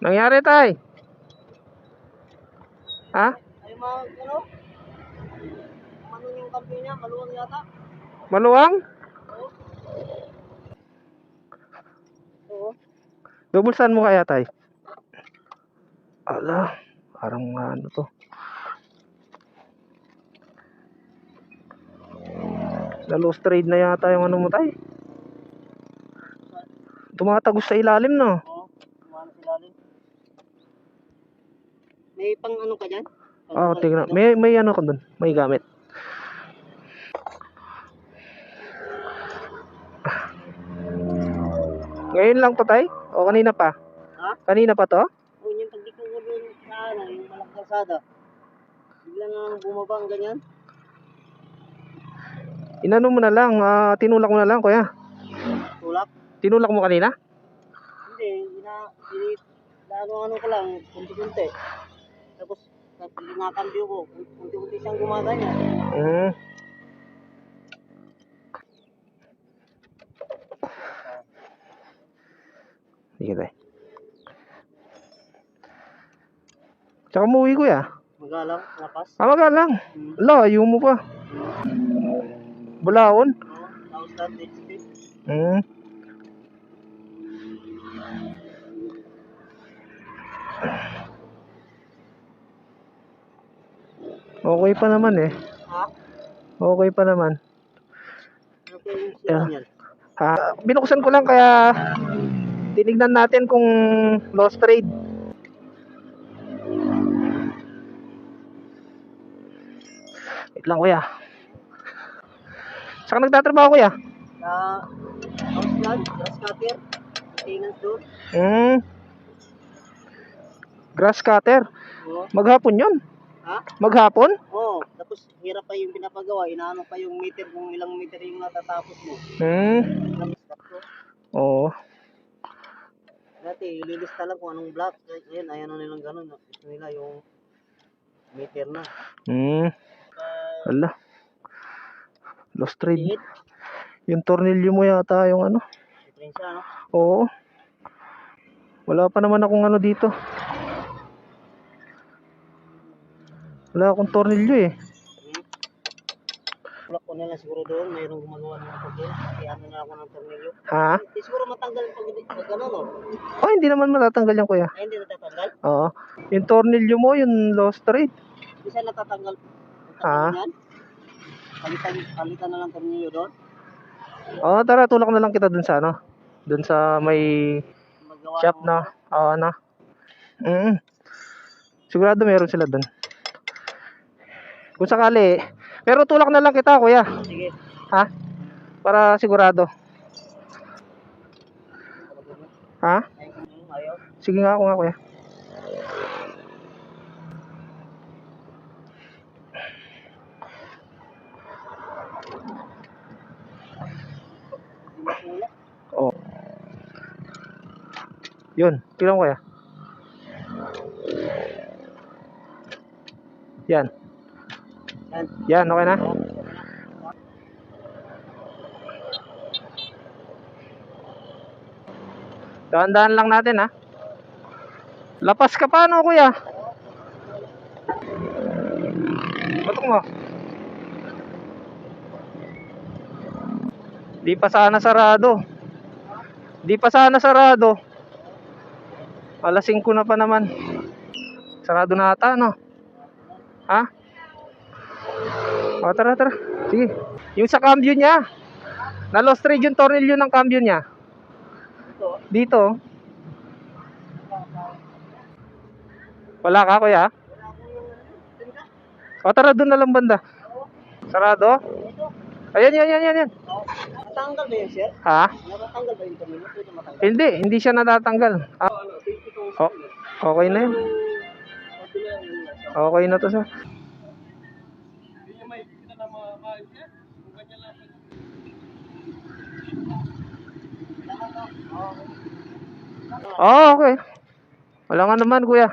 Nangyari tay? Ha? Ay ano? Ano yung kampi niya? Maluwang yata? Maluwang? Oo. Bubulsan mo kaya tay? Ala, parang ano to. Na lost trade na yata yung ano mo tay. Tumatagos sa ilalim no. Oo, kumano sa ilalim. May pang ano ka dyan? Oh, tingnan. May ano ko dun. May gamit. Ngayon lang to tay? O kanina pa? Ha? Kanina pa to? Oo, yung pagdiko ko doon sa ano, yung malaki kalsada. Bigla na lang bumaba ang ganyan. Inano mo na lang, tinulak mo na lang kuya. Tulak? Tinulak mo kanina? Hindi, ano ko lang, kunti-kunti. Tapos, nakambyo ko, kunti-kunti siyang gumaganya. Sige tay. Tsaka umuwi kuya. Magalang, lapas. Magalang. Layo mo pa. Bulaon? Oo, tapos lahat HP. Okay pa naman eh. Ha? Okay pa naman. Okay yung siya yan. Binuksan ko lang kaya tinignan natin kung lost trade. Wait lang kuya. Saan nagtatrabaho kuya? Sa house plant, grass cutter, maintenance doon. Grass cutter. Oo. Maghapon yun. Ha? Maghapon? Oo, tapos hirap pa yung pinapagawa, inaano pa yung meter kung ilang meter yung natatapos mo. Oo. Dati, ililista lang kung anong block. Ayun, ayan na nilang ganun. Gusto nila yung meter na. Ala. Lost trade. Singit. Yung tornilyo mo yata yung ano. Diferensya, no? Oo. Wala pa naman akong ano dito. Wala akong tornilyo eh. Block ko na lang siguro doon. Mayroong gumagawa ng ako doon. Kaya ano na ako ng tornilyo. Ha? Di siguro matanggal pag ano, no? Oh, hindi naman matatanggal yan kuya. Ay, hindi natatanggal? Oo. Yung tornilyo mo, yung lost trade. Di siya natatanggal. Ha? Yan? Palitan na lang tornilyo doon. Oo, tara, tulak na lang kita dun sa ano. Dun sa may Magawa shop na. Oo, na. Sigurado meron sila dun. Kung sakali, pero tulak na lang kita kuya. Sige. Ha? Para sigurado. Ha? Ayaw. Sige nga ako nga kuya. Oh. Yun, tingnan mo kuya. Yan. Yan, okay na? Dahan-dahan lang natin ha. Lapas ka pa no kuya? Batok mo. Di pa sana sarado. Di pa sana sarado. Alas 5 na pa naman. Sarado na ata no? Ha? O tara tara. Sige. Yung sa cambio niya. Na lost trade yung tornilyo ng cambio niya. Dito. Wala ka kuya? O tara doon na lang banda. Sarado? Ayan yan. Natanggal ba yun, sir? Ha? Natatanggal ba yung tornilyo? Pwede matanggal. Hindi siya natatanggal. Okay na yun. Okay na to sa. Okay. Wala nga naman kuya.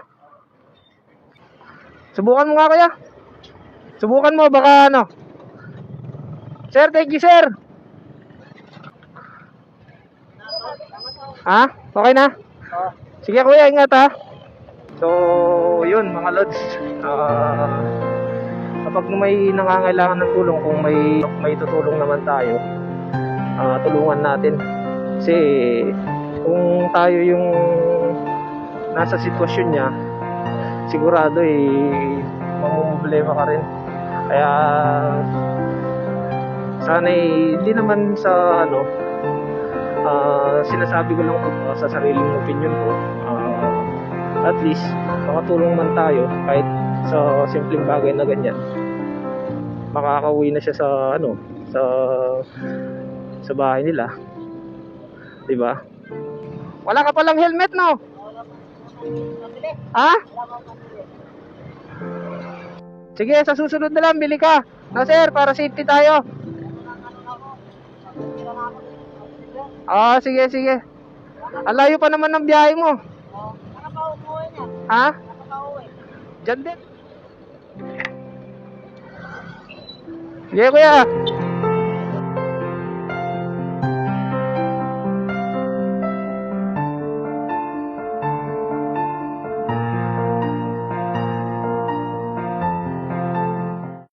Subukan mo nga kuya. Subukan mo baka ano. Sir, thank you sir. Ha? Okay na? Sige kuya, ingat ha. So, yun mga lods. Kapag may nangangailangan ng tulong, kung may tutulong naman tayo, tulungan natin. Kasi kung tayo yung nasa sitwasyon niya, sigurado mamumblema ka rin. Kaya sana hindi naman sa sinasabi ko lang sa sariling opinion ko. At least makatulong man tayo kahit sa simpleng bagay na ganyan. Makakauwi na siya sa bahay nila. 'Di ba? Wala ka palang helmet, no? Ha? Sige, sa susunod na lang bili ka. No, sir, para safety tayo. Sige, sige. Ang layo pa naman ng biyahe mo. Ha? Diyan din. Sige, kuya.